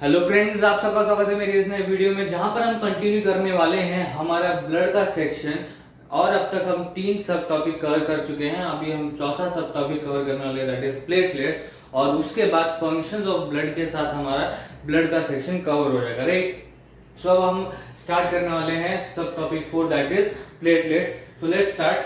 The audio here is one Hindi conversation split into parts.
हेलो फ्रेंड्स, आप सबका स्वागत है मेरी इस नए वीडियो में, जहां पर हम कंटिन्यू करने वाले हैं हमारा ब्लड का सेक्शन। और अब तक हम 3 सब टॉपिक कवर कर चुके हैं। अभी हम चौथा सब टॉपिक कवर करने वाले, दैट इज प्लेटलेट्स। और उसके बाद फंक्शंस ऑफ ब्लड के साथ हमारा ब्लड का सेक्शन कवर हो जाएगा, राइट। सो अब हम स्टार्ट करने वाले हैं सब topic 4, that is platelets. So let's start.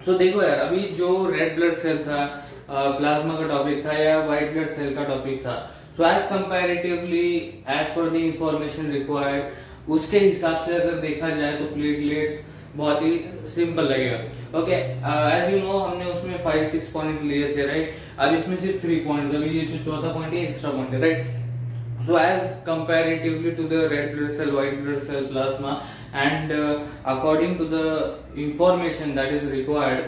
So देखो यार, अभी जो रेड ब्लड सेल था, प्लाज्मा का टॉपिक था, या व्हाइट ब्लड सेल का टॉपिक था, so as comparatively as per the information required, उसके हिसाब से अगर देखा जाए तो प्लेटलेट्स बहुत ही सिंपल लगेगा। ओके, एज यू नो हमने उसमें 5-6 पॉइंट्स लिए थे, राइट। अब इसमें सिर्फ 3 पॉइंट्स, अभी ये जो चौथा पॉइंट है एक्स्ट्रा पॉइंट है, right. So as comparatively to the red blood cell, white blood cell, plasma, and according to the information that is required,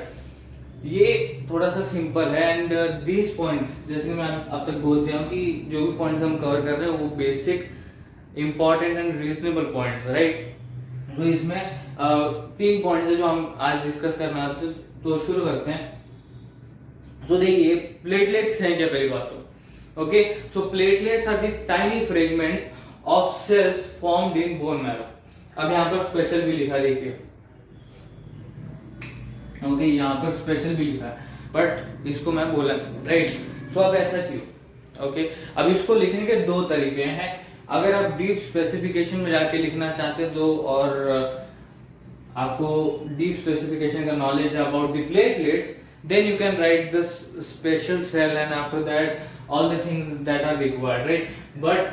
ये थोड़ा सा सिंपल है। एंड दीज पॉइंट्स, जैसे मैं अब तक बोलते हूँ कि जो भी पॉइंट्स हम कवर कर रहे हैं वो basic important and reasonable points, right. So इसमें 3 पॉइंट्स है जो हम आज डिस्कस करना है, तो शुरू करते हैं। सो देखिए, प्लेटलेट्स हैं क्या, पहली बात तो okay, so platelets are the tiny fragments of cells formed in bone marrow। अब यहाँ पर स्पेशल भी लिखा, देखिए, ओके, यहाँ पर स्पेशल भी लिखा है, बट इसको मैं बोला, राइट। सो अब ऐसा क्यों? ओके, अब इसको लिखने के 2 तरीके हैं। अगर आप डीप स्पेसिफिकेशन में जाके लिखना चाहते हैं तो, और आपको डीप स्पेसिफिकेशन का नॉलेज है about the platelets, then you can write this special cell, and after that all the things that are required, right? But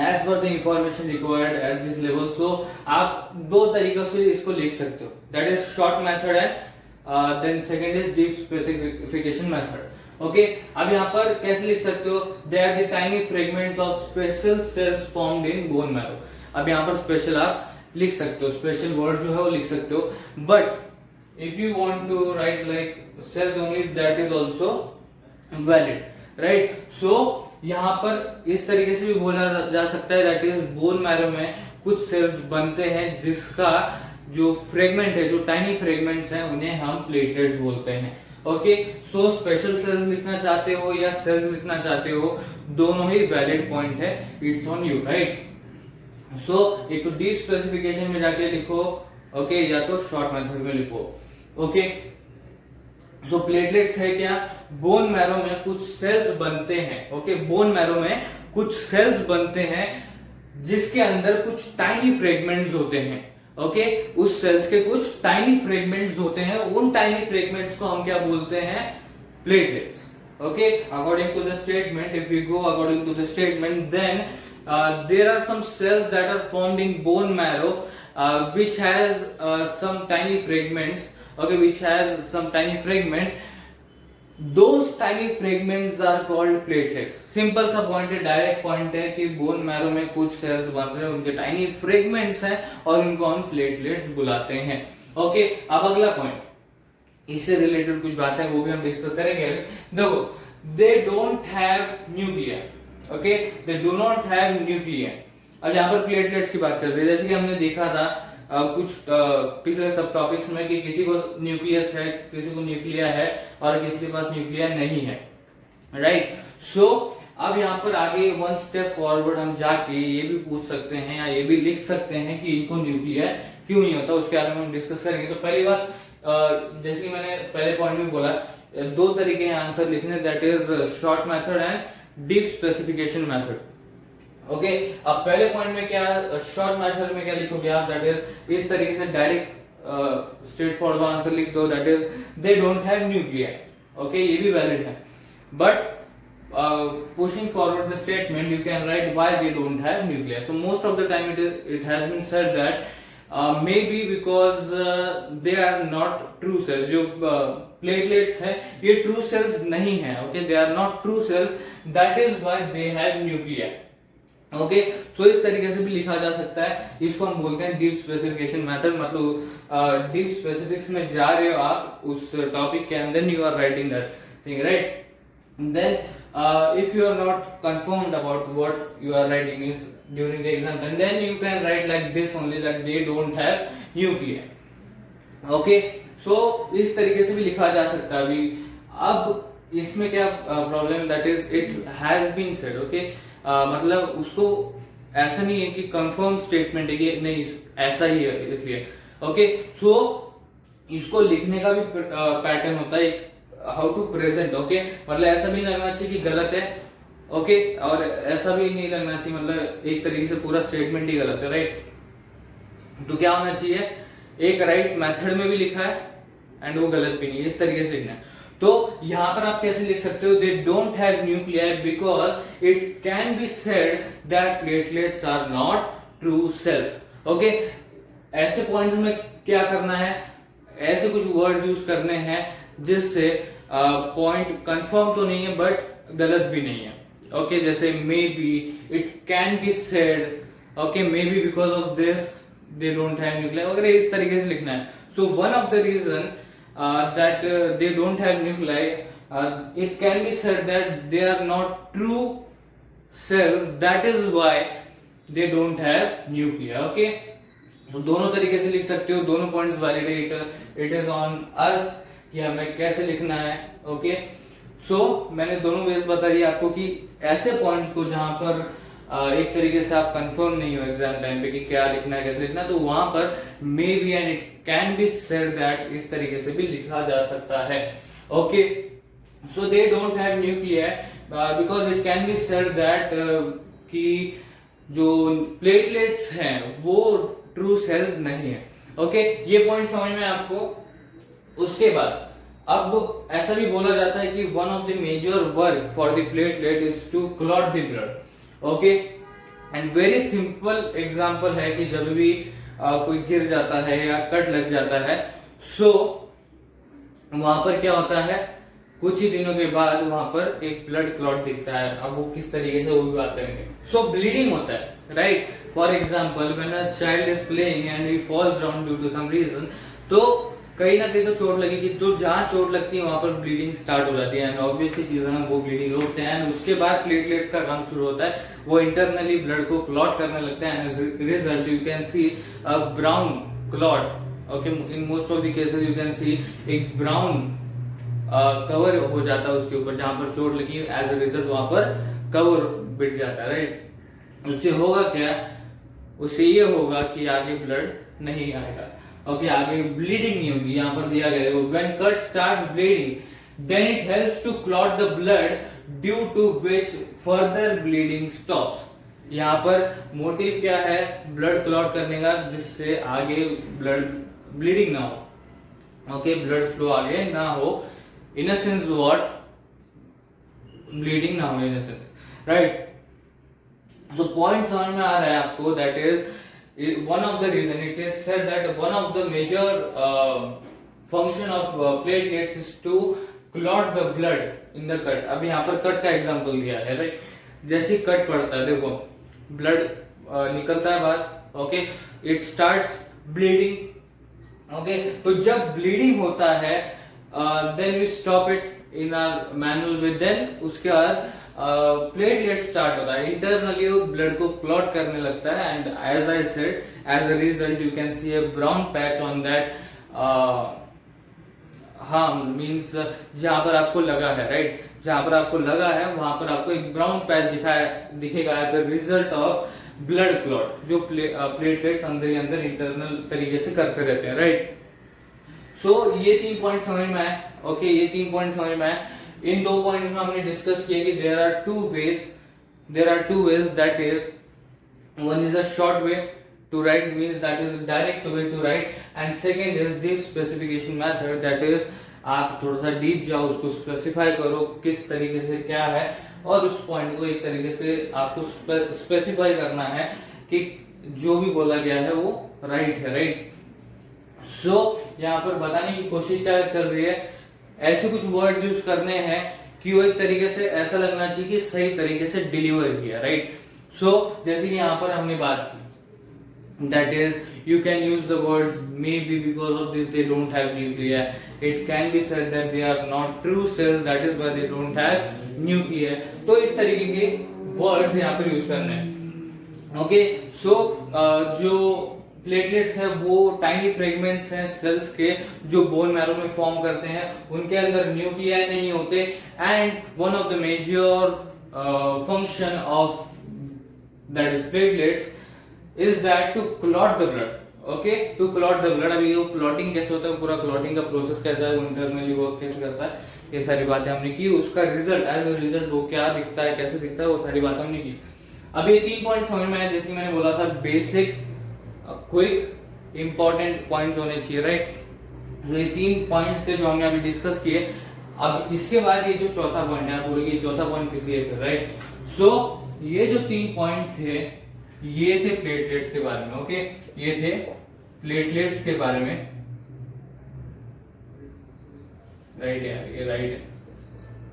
as per the information required at this level, so आप 2 तरीकों से इसको लिख सकते हो, that is short method and then second is deep specification method। okay, अब यहाँ पर कैसे लिख सकते हो? they are the tiny fragments of special cells formed in bone marrow। अब यहाँ पर स्पेशल आप लिख सकते हो, स्पेशल वर्ड जो है वो लिख सकते हो, but if you want to write like cells only, that is also valid, right? So यहाँ पर इस तरीके से भी बोला जा सकता है, that is बोन मैरो में कुछ सेल्स बनते हैं जिसका जो फ्रेगमेंट है, जो टाइनी फ्रेगमेंट्स हैं, उन्हें हम प्लेटलेट्स बोलते हैं। ओके, सो स्पेशल सेल्स लिखना चाहते हो या सेल्स लिखना चाहते हो, दोनों ही वैलिड पॉइंट है, इट्स ऑन यू, राइट। सो एक तो डीप स्पेसिफिकेशन में जाके लिखो, ओके, या तो शॉर्ट मेथड में लिखो। ओके, सो प्लेटलेट्स है क्या? बोन मैरो में कुछ सेल्स बनते हैं। ओके, बोन मैरो में कुछ सेल्स बनते हैं जिसके अंदर कुछ टाइनी फ्रेगमेंट्स होते हैं। ओके, उस सेल्स के कुछ टाइनी फ्रेगमेंट्स होते हैं, उन टाइनी फ्रेगमेंट्स को हम क्या बोलते हैं? Platelets. Okay, according to the statement, if you go according to the statement, then there are some cells that are formed in bone marrow which has some tiny fragments, okay, which has some tiny fragment, those tiny fragments are called platelets। Simple सा पॉइंट है, डायरेक्ट पॉइंट है कि बोन मैरो में कुछ सेल्स बन रहे हैं, उनके टाइनी फ्रेगमेंट्स हैं और उनको हम प्लेटलेट्स बुलाते हैं। ओके, अब अगला पॉइंट, इससे रिलेटेड कुछ बात है वो भी हम डिस्कस करेंगे। देखो, दे don't have nuclear. Okay, they do not have nuclear. अब यहाँ पर प्लेटलेट्स की बात चल रही है, जैसे कि हमने देखा था कुछ पिछले सब टॉपिक्स में कि किसी को न्यूक्लियस है, किसी को न्यूक्लिया है और किसी के पास न्यूक्लिया नहीं है, राइट। सो अब यहाँ पर आगे 1 स्टेप फॉरवर्ड हम जाके ये भी पूछ सकते हैं या ये भी लिख सकते हैं कि इनको न्यूक्लिया क्यों नहीं होता, उसके बारे में हम डिस्कस करेंगे। तो पहली बात, जैसे कि मैंने पहले पॉइंट में बोला, 2 तरीके हैं आंसर लिखने, that is short method and deep specification method. Okay, अब पहले पॉइंट में क्या, शॉर्ट मेथड में क्या लिखोगे आप? दैट इज इस तरीके से डायरेक्ट स्ट्रेट फॉरवर्ड आंसर लिख दो, that is they don't have nuclear. Okay, ये भी वैलिड है, but pushing forward the statement, you can write why they don't have nuclei। So most of the time it has been said that maybe because they are not true cells। जो platelets हैं ये true cells नहीं हैं। Okay, they are not true cells, that is why they have nuclei। Okay, so इस तरीके से भी लिखा जा सकता है, इसको हम बोलते हैं डीप स्पेसिफिकेशन मेथड। मतलब डीप स्पेसिफिक्स में जा रहे हो आप उस टॉपिक के अंदर, you are writing that thing, right. Then if you are not confirmed about what you are writing is during the exam, and then you can write like this only, that they don't have nuclei। okay, so इस तरीके से भी लिखा जा सकता है। अभी अब इसमें क्या problem, that is it has been said, okay, मतलब उसको ऐसा नहीं है कि कंफर्म स्टेटमेंट है कि नहीं ऐसा ही है, इसलिए ओके। सो इसको लिखने का भी पैटर्न होता है, हाउ टू प्रेजेंट, ओके, मतलब ऐसा भी लगना चाहिए कि गलत है, ओके, और ऐसा भी नहीं लगना चाहिए मतलब एक तरीके से पूरा स्टेटमेंट ही गलत है, राइट। तो क्या होना चाहिए, एक राइट मेथड में भी लिखा है एंड वो गलत भी नहीं है, इस तरीके से लिखना है। तो यहां पर आप कैसे लिख सकते हो, they don't have nuclei because it can be said that platelets are not true cells, okay. ऐसे पॉइंट्स में क्या करना है, ऐसे कुछ वर्ड्स यूज करने हैं जिससे पॉइंट कंफर्म तो नहीं है बट गलत भी नहीं है, ओके। जैसे maybe, it can be said, okay, maybe because of this they don't have nuclei वगैरह, इस तरीके से लिखना है। So one of the reason that they don't have nuclei, it can be said that they are not true cells, that is why they don't have nuclei, okay। तो दोनों तरीके से लिख सकते हो, दोनों पॉइंट्स वैलिड है, इट इज ऑन अस कि हमें कैसे लिखना है, ओके। सो मैंने दोनों वेज बता दिए आपको कि ऐसे पॉइंट्स को जहां पर एक तरीके से आप कंफर्म नहीं हो एग्जाम टाइम पे कि क्या लिखना है कैसे लिखना है, तो वहां पर may be and it can be said that इस तरीके से भी लिखा जा सकता है, okay. So they don't have nuclei because it can be said that कि जो प्लेटलेट्स हैं वो ट्रू सेल्स नहीं है, ओके। ये पॉइंट समझ में आपको। उसके बाद अब ऐसा भी बोला जाता है कि one of the major work for the platelet is to clot the blood, okay. And very simple example है कि जब भी कोई गिर जाता है या कट लग जाता है, सो वहां पर क्या होता है, कुछ ही दिनों के बाद वहां पर एक ब्लड क्लॉट दिखता है। अब वो किस तरीके से, वो भी बात करेंगे। सो ब्लीडिंग होता है, right. For example when a child is playing and he falls down due to some reason, तो कहीं ना कहीं तो चोट लगेगी, तो जहां चोट लगती है वहां पर ब्लीडिंग स्टार्ट हो जाती है एंड ऑब्वियसली चीज है वो ब्लीडिंग रोकते हैं। एंड उसके बाद प्लेटलेट्स का काम शुरू होता है, वो इंटरनली ब्लड को क्लॉट करने लगते हैं and result you can see a brown clot, okay. In most of the cases you can सी एक ब्राउन कवर हो जाता है उसके ऊपर जहां पर चोट लगी, एज अ रिजल्ट वहां पर कवर बिट जाता है, राइट। उससे होगा क्या, उससे ये होगा कि आगे ब्लड नहीं आएगा, ओके, आगे ब्लीडिंग नहीं होगी। यहाँ पर दिया गया है when cut starts bleeding then it helps to clot the blood due to which further bleeding stops. यहाँ पर मोटिव क्या है, ब्लड क्लॉट करने का, जिससे आगे ब्लड ब्लीडिंग ना हो, ओके, ब्लड फ्लो आगे ना हो, in a sense what, bleeding ना हो in a sense, right. So point समझ में आ रहा है आपको, that is one of the reason it is said that one of the major function of platelets is to clot the blood in the cut। अब यहाँ पर कट का एग्जांपल दिया है, राइट। जैसे कट पड़ता है, देखो ब्लड निकलता है बाहर, okay, it starts bleeding, okay. तो जब ब्लीडिंग होता है then we stop it in our manual with, then उसके बाद प्लेटलेट स्टार्ट होता है, इंटरनली ब्लड को क्लॉट करने लगता है and as I said as a result you can see a brown patch on that, हाँ मींस जहां पर आपको लगा है, राइट, जहां पर आपको लगा है वहां पर आपको एक ब्राउन पैच दिखेगा as a result of blood clot, जो प्लेटलेट्स अंदर ही अंदर इंटरनल तरीके से करते रहते हैं, राइट। सो ये 3 पॉइंट समझ में आए, ओके, ये 3 पॉइंट समझ में आए। इन 2 पॉइंट्स में हमने डिस्कस किया कि there are two ways, that is one is a short way to write, means that is direct way to write, and second is deep specification method, that is आप थोड़ा सा डीप जाओ, उसको स्पेसिफाई करो किस तरीके से क्या है, और उस पॉइंट को एक तरीके से आपको स्पेसिफाई करना है कि जो भी बोला गया है वो राइट है, राइट। सो यहाँ पर बताने की कोशिश क्या चल रही है, ऐसे कुछ वर्ड्स यूज करने हैं कि वो एक तरीके से ऐसा लगना चाहिए कि सही तरीके से डिलीवर किया, राइट। सो जैसे कि यहाँ पर हमने बात की, that is you can use the words maybe because of this they don't have nuclei, it can be said that they are not true cells, that is why they don't have nuclei। तो इस तरीके के वर्ड्स यहाँ पर यूज करने हैं, ओके। सो जो प्लेटलेट्स है वो टाइनी फ्रेगमेंट्स हैं सेल्स के जो बोन मैरो में फॉर्म करते हैं, उनके अंदर न्यूक्लियाई नहीं होते। And one of the major function of that is platelets is that to clot the blood. Okay, to clot the blood. अभी वो क्लॉटिंग कैसे होता है, पूरा क्लॉटिंग का प्रोसेस कैसा है, वो इंटरनली वर्क कैसे करता है, ये सारी बातें हमने की। उसका रिजल्ट एज अ रिजल्ट वो क्या दिखता है, कैसे दिखता है, वो सारी बातें हमने की। अब ये 3 पॉइंट समझ में आया, जैसे मैंने बोला था बेसिक क्विक इंपॉर्टेंट पॉइंट्स होने चाहिए, राइट। जो ये 3 पॉइंट्स थे जो हमने अभी डिस्कस किए। अब इसके बाद ये जो चौथा पॉइंट है, आप बोलोगे चौथा पॉइंट किस लिए है, राइट। सो ये जो 3 पॉइंट थे ये थे प्लेटलेट्स के बारे में। ओके, ये थे प्लेटलेट्स के बारे में, राइट यार, ये राइट है,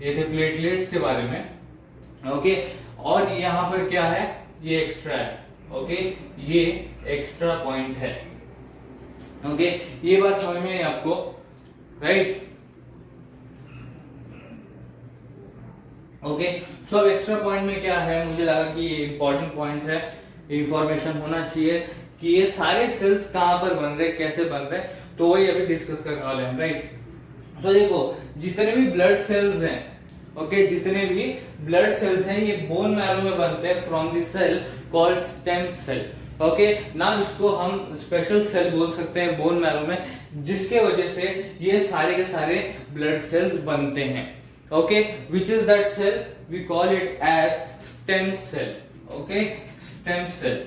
ये थे प्लेटलेट्स के बारे में। ओके, और यहां पर क्या है, ये एक्स्ट्रा है। ओके, ये एक्स्ट्रा पॉइंट है। ओके, ये बात समझ में आई आपको, राइट। ओके, सो अब एक्स्ट्रा पॉइंट में क्या है, मुझे लगा कि ये इंपॉर्टेंट पॉइंट है, इंफॉर्मेशन होना चाहिए कि ये सारे सेल्स कहां पर बन रहे, कैसे बन रहे, तो वही अभी डिस्कस करने वाले हैं, राइट। सो देखो, जितने भी ब्लड सेल्स हैं, ओके, जितने भी ब्लड सेल्स हैं ये बोन मैरो में बनते हैं from the cell called stem cell. Okay, ना इसको हम स्पेशल सेल बोल सकते हैं बोन मैरो में, जिसके वजह से ये सारे के सारे ब्लड सेल्स बनते हैं। Okay, which is that cell, we call it as stem cell. Okay, stem cell.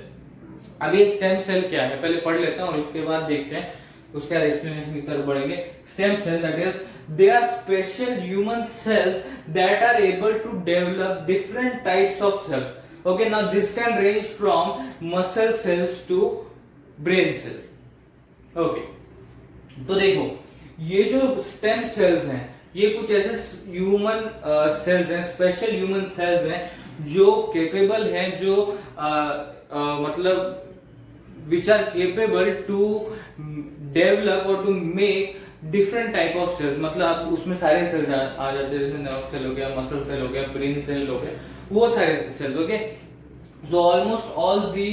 अब ये स्टेम सेल क्या है पहले पढ़ लेता हूं, उसके बाद देखते हैं उसके बाद एक्सप्लेनेशन की तरफ बढ़ेंगे। Stem cell that is they are special human cells that are able to develop different types of cells. Okay, now this can range from muscle cells to brain cells. Okay, तो देखो ये जो स्टेम सेल्स हैं ये कुछ ऐसे ह्यूमन सेल्स हैं, स्पेशल ह्यूमन सेल्स हैं जो केपेबल हैं, जो मतलब which are capable to develop or to make different type of cells. मतलब आप उसमें सारे सेल्स आ जाते हैं, जैसे नर्व सेल हो गया, मसल सेल हो गया, ब्रेन सेल हो गया, वो सारे cells. Okay, so almost all the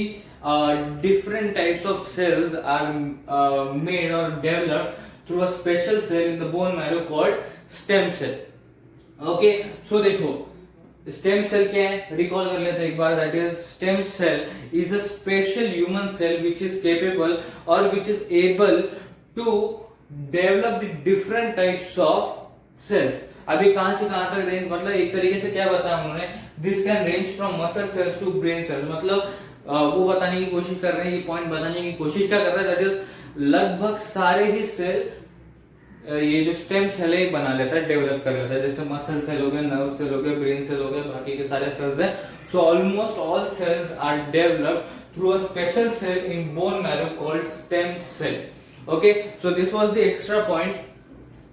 different types of cells are made or developed through a special cell in the bone marrow called stem cell. Okay, so देखो स्टेम सेल क्या है, रिकॉल कर लेते हैं एक बार। That is stem cell is a special human cell which is capable और which is able to develop the different types of cells. अभी कहां से कहां तक रेंज, मतलब एक तरीके से क्या बताया उन्होंने, this can range from muscle cells to brain cells. मतलब वो बताने की कोशिश कर रहे हैं, ये पॉइंट बताने की कोशिश क्या कर रहा है, दैट इज लगभग सारे ही सेल ये जो स्टेम सेल है बना लेता है, डेवलप कर लेता है। जैसे मसल सेल हो गया, नर्व सेल हो गया, ब्रेन सेल हो गया, बाकी के सारे सेल्स हैं। So almost all cells are developed through a special cell in bone marrow called stem cell. Okay, so this was the extra point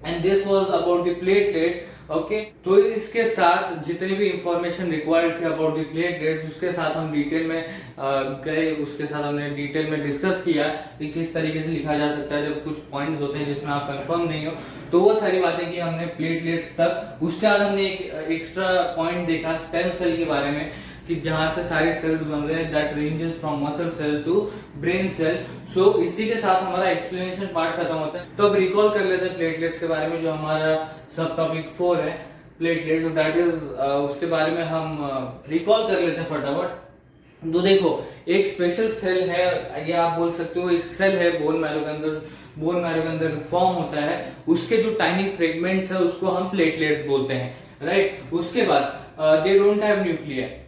and this was about the platelet. Okay, तो इसके साथ जितने भी इंफॉर्मेशन रिक्वायर्ड थे अबाउट द प्लेटलेट्स उसके साथ हम डिटेल में गए, उसके साथ हमने डिटेल में डिस्कस किया कि किस तरीके से लिखा जा सकता है जब कुछ पॉइंट्स होते हैं जिसमें आप कंफर्म नहीं हो, तो वो सारी बातें की हमने प्लेटलेट्स तक। उसके बाद हमने एक एक्स्ट्रा पॉइंट देखा स्टेम सेल के बारे में कि जहां से सारे सेल्स बन रहे हैं, that ranges from muscle cell to brain cell. So इसी के साथ हमारा एक्सप्लेनेशन पार्ट खत्म होता है। तो अब रिकॉल कर लेते हैं प्लेटलेट्स के बारे में, जो हमारा सब टॉपिक 4 है प्लेटलेट्स, दैट इज उसके बारे में हम रिकॉल कर लेते हैं फटाफट। तो देखो एक स्पेशल सेल है, या आप बोल सकते हो एक सेल है बोन मैरो के अंदर, बोन मैरो के अंदर फॉर्म होता है, उसके जो टाइनी फ्रेगमेंट्स है उसको हम प्लेटलेट्स बोलते हैं, राइट। उसके बाद दे डोंट हैव न्यूक्लियर।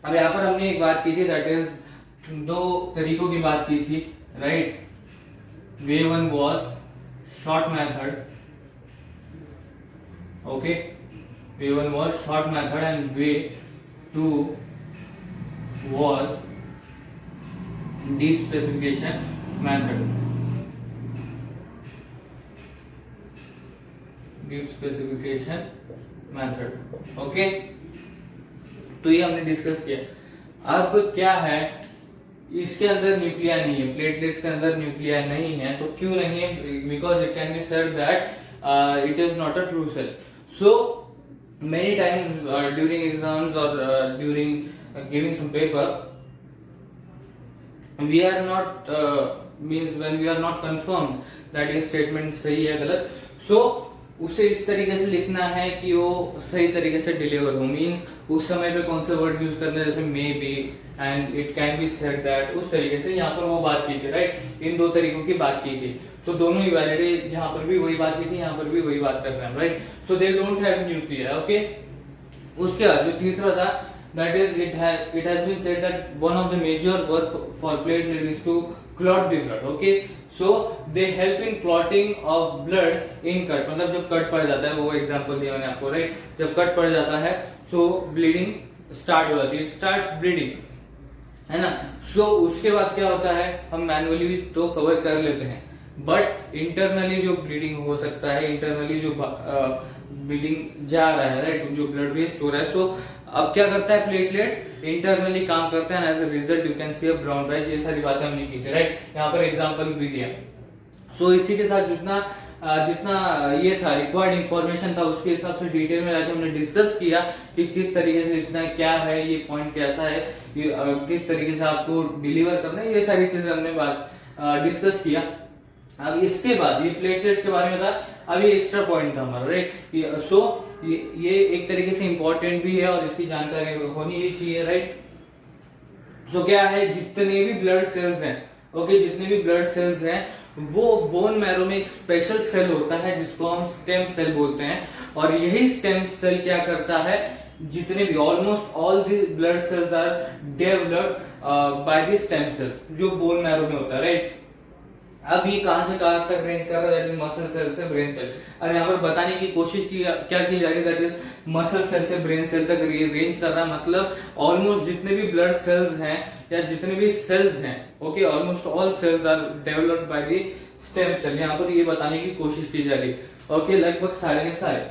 अब यहाँ पर हमने एक बात की थी, दैट इज 2 तरीकों की बात की थी, right. Way 1 was short method, okay, way 1 was short method and way 2 was deep specification method, deep specification method. Okay, तो ये हमने डिस्कस किया। अब क्या है, इसके अंदर न्यूक्लिया नहीं है, प्लेटलेट्स के अंदर न्यूक्लिया नहीं है। तो क्यों नहीं है, because it can be said that it is not a true cell. So many times during exams और during giving some paper we are not means when we are not confirm that ये स्टेटमेंट सही है गलत, सो उसे इस तरीके से लिखना है कि वो सही तरीके से डिलीवर हो। मीन्स उस समय पे कौन से वर्ड्स यूज करने हैं, जैसे may be and it can be said that, उस तरीके से यहाँ पर वो बात की थी, राइट। इन दो तरीकों की बात की थी, सो दोनों ही वैलिड है। यहाँ पर भी वही बात की थी, यहाँ पर भी वही बात कर रहे हैं, right. So they don't have nuclear, okay. उसके बाद जो तीसरा था, that is it has been said that one of the major work for platelet is to clot the blood, okay, so they help in clotting of blood in cut, मतलब जब कट पड़ जाता है, वो एग्जांपल दिया मैंने आपको, राइट। जब कट पड़ जाता है सो ब्लीडिंग स्टार्ट हो जाती है, स्टार्ट्स ब्लीडिंग, है ना। सो उसके बाद क्या होता है, हम मैनुअली भी तो कवर कर लेते हैं, बट इंटरनली जो ब्लीडिंग हो सकता है, इंटरनली जो ब्लीडिंग जा रहा है, राइट, जो ब्लड वेस्ट हो रहा है, सो अब क्या करता है, प्लेटलेट्स इंटरनली काम करते हैं, as a result you can see a brown patch. ये सारी बातें हमने की थी, राइट। यहाँ पर एग्जांपल भी दिया। सो इसी के साथ जितना ये था रिक्वायर्ड इंफॉर्मेशन था, उसके हिसाब से डिटेल में जाके हमने डिस्कस किया कि किस तरीके से लिखना है, क्या है ये पॉइंट, कैसा है ये, किस तरीके से आपको डिलीवर करना है, ये सारी चीजें हमने बात डिस्कस किया। अब इसके बाद ये प्लेटलेट्स के बारे में था, अभी एक्स्ट्रा पॉइंट था हमारा, राइट। सो ये एक तरीके से इंपॉर्टेंट भी है और इसकी जानकारी होनी ही चाहिए, राइट। सो क्या है, जितने भी ब्लड सेल्स हैं, ओके, जितने भी ब्लड सेल्स हैं, वो बोन मैरो में एक स्पेशल सेल होता है जिसको हम स्टेम सेल बोलते हैं, और यही स्टेम सेल क्या करता है, जितने भी almost all the blood cells are developed by the stem cells, जो बोन मैरो में होता है, राइट। अब ये कहां से कहां तक रेंज कर रहा है, दैट इज मसल सेल से ब्रेन सेल। और यहाँ पर बताने की कोशिश की क्या की जा रही है, दैट इज मसल सेल से ब्रेन सेल तक रेंज कर रहा है, मतलब ऑलमोस्ट जितने भी ब्लड सेल्स हैं या जितने भी सेल्स हैं, okay, almost all cells are developed by the stem cell. यहाँ पर ये बताने की कोशिश की जा रही है, ओके, लगभग सारे के सारे,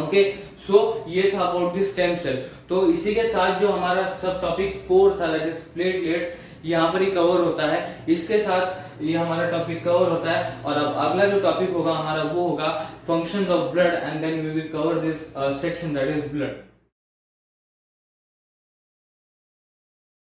ओके। सो ये था अबाउट द स्टेम सेल। तो इसी के साथ जो हमारा सब टॉपिक 4 था, दैट इज प्लेटलेट्स, यहाँ पर ही कवर होता है, इसके साथ ये हमारा टॉपिक कवर होता है। और अब अगला जो टॉपिक होगा हमारा वो होगा functions of blood, and then we will cover this section that is blood.